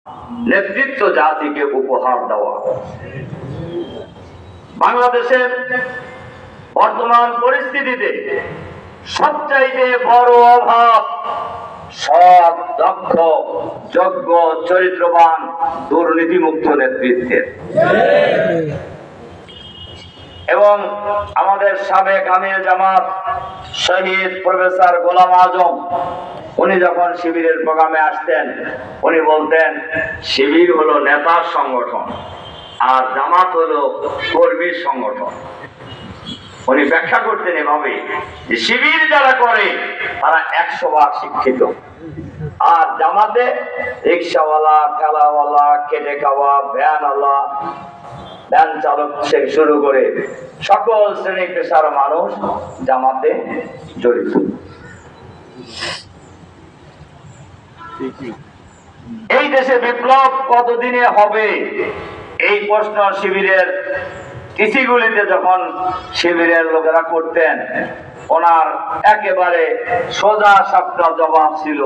নেতৃত্ব জাতিকে উপহার দেওয়া। বাংলাদেশের বর্তমান পরিস্থিতিতে সবচাইতে বড় অভাব সৎ, দক্ষ, যোগ্য, চরিত্রবান, দুর্নীতিমুক্ত নেতৃত্বের। এবং আমাদের সাবেক আমির জামাত শহীদ প্রফেসর গোলাম আজম, উনি যখন শিবিরের প্রোগ্রামে আসতেন উনি বলতেন শিবির হলো নেতার সংগঠন আর জামাত হলো কর্মীর সংগঠন। উনি ব্যাখ্যা করতেন এভাবে যে শিবির যারা করে তারা 100 ভাগ শিক্ষিত, আর জামাতে রিক্সাওয়ালা, কালাওয়ালা, কেটে খাওয়া, ভ্যানওয়ালা, ভ্যান চালক থেকে শুরু করে সকল শ্রেণী পেশার মানুষ জামাতে জড়িত। এই দেশে বিপ্লব কতদিনে হবে এই প্রশ্ন শিবিরের চিঠিগুলিতে যখন শিবিরের লোকেরা করতেন, ওনার একেবারে সোজা সাপটা জবাব ছিল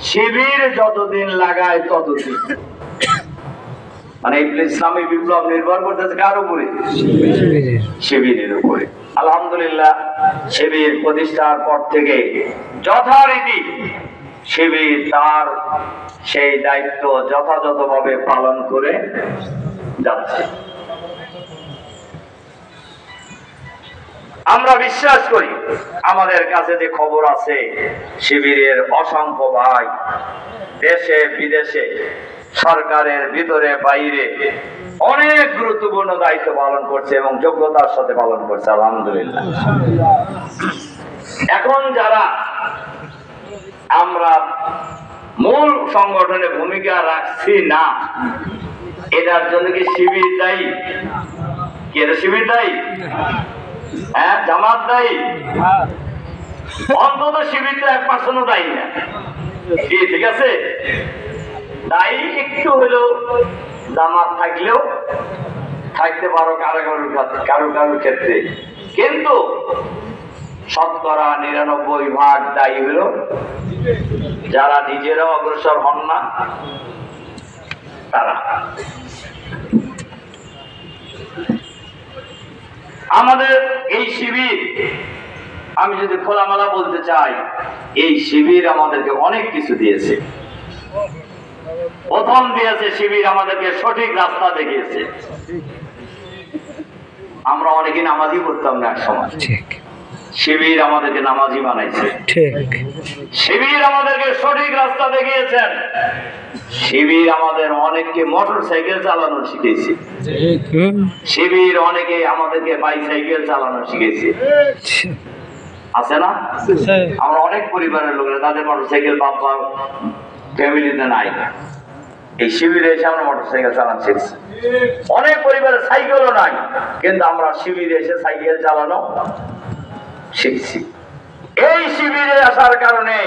শিবির যতদিন লাগায় ততদিন। মানে ইসলামী বিপ্লব নির্ভর করতেছে কার উপরে? শিবিরের উপরে। আলহামদুলিল্লাহ, শিবির প্রতিষ্ঠার পর থেকে যথারীতি শিবির তার সেই দায়িত্ব যথাযথভাবে পালন করে যাচ্ছে। আমরা বিশ্বাস করি আমাদের কাছে যে খবর আছে শিবিরের অসংখ্য ভাই দেশে বিদেশে সরকারের ভিতরে বাইরে অনেক গুরুত্বপূর্ণ দায়িত্ব পালন করছে এবং যোগ্যতার সাথে পালন করছে। আলহামদুলিল্লাহ। এখন যারা আমরা মূল সংগঠনে ভূমিকা রাখছি না, এটার জন্য কি শিবির দায়ী? কি এটা শিবির দায়ী? হ্যাঁ, জামাত দায়ী? অন্তত শিবির তো 1% দায়ী না। ঠিক আছে, দায়ী একটু হলেও জামাত থাকলেও থাকতে পারো কারো কারো ক্ষেত্রে, কিন্তু 99% দায়ী হলো যারা নিজেরাও অগ্রসর হন না তারা। আমাদের এই শিবির, আমি যদি খোলামেলা বলতে চাই, এই শিবির আমাদেরকে অনেক কিছু দিয়েছে। প্রথম দিয়েছে শিবির আমাদেরকে সঠিক রাস্তা দেখিয়েছে। আমরা অনেকে নামাজই পড়তাম না এক সময়, শিবির আমাদেরকে নামাজি বানাইছে। শিবির আমাদেরকে সঠিক রাস্তা দেখিয়েছেন। শিবির আমাদের অনেককে মোটর সাইকেল চালানো শিখেছে। শিবির অনেকে আমাদেরকে বাইসাইকেল চালানো শিখেছে। আছে না? আমরা অনেক পরিবারের লোকেরা তাদের মোটর সাইকেল বাবা ফ্যামিলিতে নাই, এই শিবিরে এসে আমরা মোটর সাইকেল চালানো শিখছি। অনেক পরিবারের সাইকেলও নাই, কিন্তু আমরা শিবিরে এসে সাইকেল চালানো শিখছি। এই শিবিরে আসার কারণে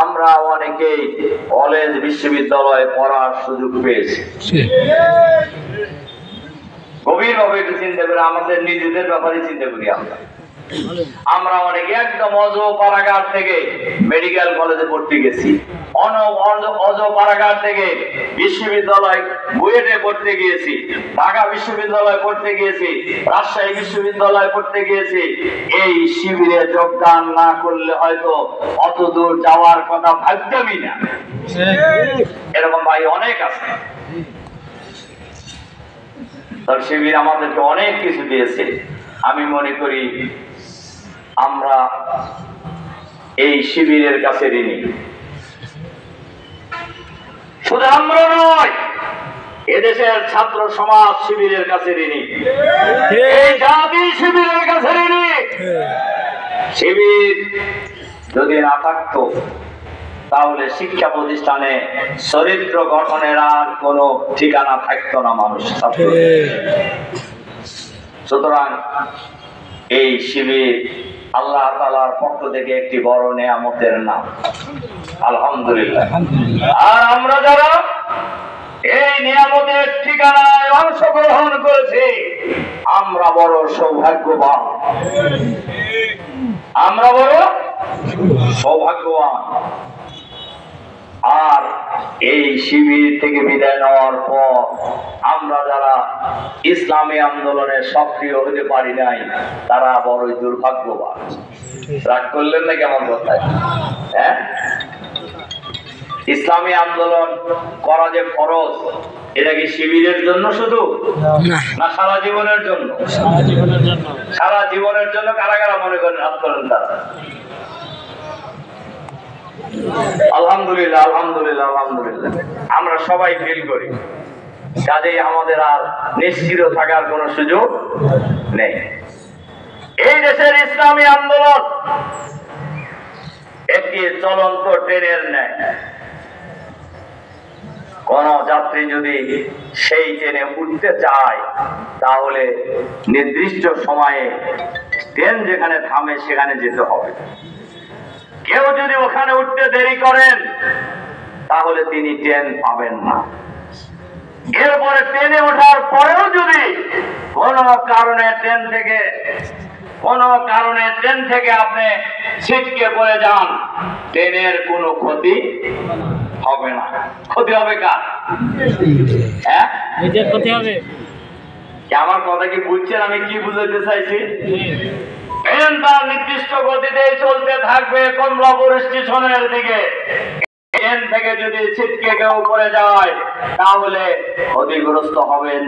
আমরা অনেকেই কলেজ বিশ্ববিদ্যালয়ে পড়ার সুযোগ পেয়েছি। গভীরভাবে একটু চিন্তা করে আমাদের নিজেদের ব্যাপারে চিন্তা করি। আমরা অনেকে একদম অজ পারাগার থেকে মেডিকেল কলেজে পড়তে গেছি, অজ পারাগার থেকে বিশ্ববিদ্যালয় বুয়েটে পড়তে গিয়েছি, ঢাকা বিশ্ববিদ্যালয় পড়তে গিয়েছি, রাজশাহী বিশ্ববিদ্যালয় পড়তে গিয়েছি। এই শিবিরে যোগদান না করলে হয়তো অত দূর যাওয়ার কথা ভাবতামই না। এরকম ভাই অনেক আছে। তার শিবির আমাদেরকে অনেক কিছু দিয়েছে। আমি মনে করি আমরা এই শিবিরের কাছে ঋণী। শুধু আমরা নয়, এদেশের ছাত্র সমাজ শিবিরের কাছে ঋণী, এই জাতি শিবিরের কাছে ঋণী। শিবির যদি না থাকতো তাহলে শিক্ষা প্রতিষ্ঠানে চরিত্র গঠনের আর কোন ঠিকানা থাকতো না মানুষ। সুতরাং এই শিবির আল্লাহ তাআলার পক্ষ থেকে একটি বড় নেয়ামতের নাম, আলহামদুলিল্লাহ। আর আমরা যারা এই নিয়ামতের ঠিকানায় অংশগ্রহণ করেছি আমরা বড় সৌভাগ্যবান, আমরা বড় সৌভাগ্যবান। আর এই শিবির থেকে বিদায় নেওয়ার পর আমরা যারা ইসলামী আন্দোলনে সক্রিয় হতে পারি নাই তারা বড়ই দুর্ভাগ্যবান। রাগ করলেন না কেমন কথা? হ্যাঁ, ইসলামী আন্দোলন করা যে ফরজ, এটা কি শিবিরের জন্য শুধু না সারা জীবনের জন্য? সারা জীবনের জন্য। কারা কারা মনে করেন হাত করেন তারা? আলহামদুলিল্লাহ, আলহামদুলিল্লাহ, আলহামদুলিল্লাহ। আমরা সবাই ফিল করি, কাজেই আমাদের আর নিশ্চিত থাকার কোনো সুযোগ নেই। এই দেশের ইসলামী আন্দোলন একটি চলন্ত ট্রেনের ন্যায়। কোন যাত্রী যদি সেই ট্রেনে উঠতে চায় তাহলে নির্দিষ্ট সময়ে ট্রেন যেখানে থামে সেখানে যেতে হবে। কেউ যদি ওখানে উঠতে দেরি করেন তাহলে তিনি ট্রেন পাবেন না। এরপরে ট্রেনে ওঠার পরেও যদি কোনো কারণে ট্রেন থেকে আপনি ছিটকে পড়ে যান, ট্রেনের কোনো ক্ষতি হবে না। ক্ষতি হবে কার? হ্যাঁ, নিজের ক্ষতি হবে। আমার কথা কি বুঝছেন আমি কি বুঝাতে চাইছি? ট্রেন তার নির্দিষ্ট গতিতে চলতে থাকবে কমলাপুর স্টেশনের দিকে। ট্রেন থেকে যদি ছিটকে কেউ পড়ে যায় তাহলে ক্ষতিগ্রস্ত হবেন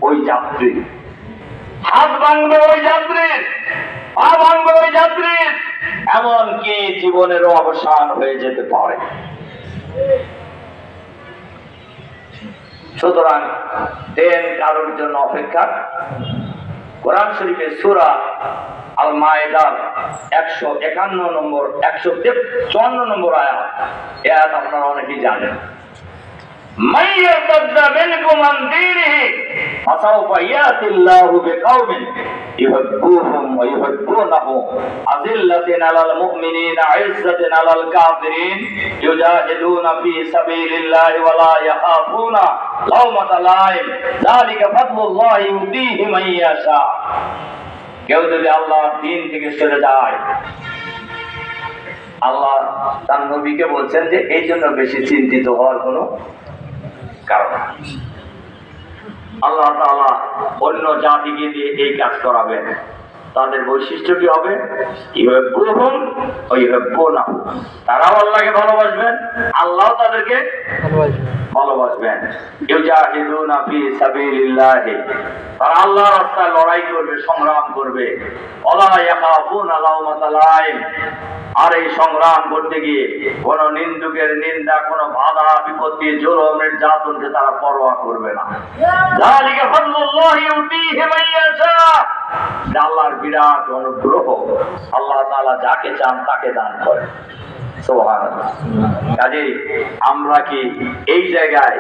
ওই যাত্রী, হাত ভাঙবে ওই যাত্রীর, পা ভাঙবে ওই যাত্রীর, এমনকি জীবনেরও অবসান হয়ে যেতে পারে। সুতরাং ট্রেন কারোর জন্য অপেক্ষা। কোরআন শরীফের সূরা আল মায়েদার 151 নম্বর 154 নম্বর আয়াত, এই আয়াত আপনারা অনেকেই জানেন। মান ইয়ারতাদ্দা মিনকুম আন দীনিহি ফাসাউফা ইয়াতিল্লাহু বিকাওমিন ইউহিব্বুহুম ওয়া ইউহিব্বুনাহু আযিল্লাতিন আলাল মুমিনিনা ইজ্জাতিন আলাল কাফিরিন ইউজাহিদুনা ফি সাবিলিল্লাহি ওয়া লা ইয়াখাফুনা লাওমাতা লাইম যালিকা ফাদলুল্লাহি ইউতিহি মান ইয়াশা। কেউ যদি আল্লাহর দ্বীন থেকে সরে যায়, আল্লাহ তার নবীকে বলছেন যে এই জন্য বেশি চিন্তিত হওয়ার কোনো কারণ। আল্লাহ তাআলা অন্য জাতিকে দিয়ে এই কাজ করাবেন। তাদের বৈশিষ্ট্য কি হবে? ইউহিব্বুহুম ওয়া ইউহিব্বুনাহু। তারাও আল্লাহকে ভালোবাসবেন, আল্লাহ তাদেরকে ভালোবাসবেন। ইউজাহিদুনা ফি সাবিলিল্লাহি, তারা আল্লাহর রাস্তায় লড়াই করবে, সংগ্রাম করবে। ওয়ালা ইয়াখাফুনা লাওমাতা লাইম, আর এই সংগ্রাম করতে গিয়ে কোন নিন্দুকের নিন্দা, কোন বাধা বিপত্তি, জুলুম, নির্যাতনকে তারা পরোয়া করবে না। যালিকা ফাদলুল্লাহি ইউতিহি মান ইয়াশা, আল্লাহর বিরাট অনুগ্রহ, আল্লাহ তাআলা যাকে চান তাকে দান করেন। সুবহানাল্লাহ। কাজেই আমরা কি এই জায়গায়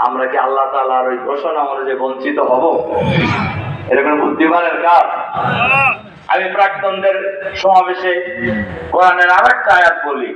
আমরা কি আল্লাহ তাআলার ওই ঘোষণা অনুযায়ী বঞ্চিত হব? এরকম বুদ্ধিমানের কাজ? আমি প্রাক্তনদের সমাবেশে কোরআনের আরেকটা আয়াত বলি।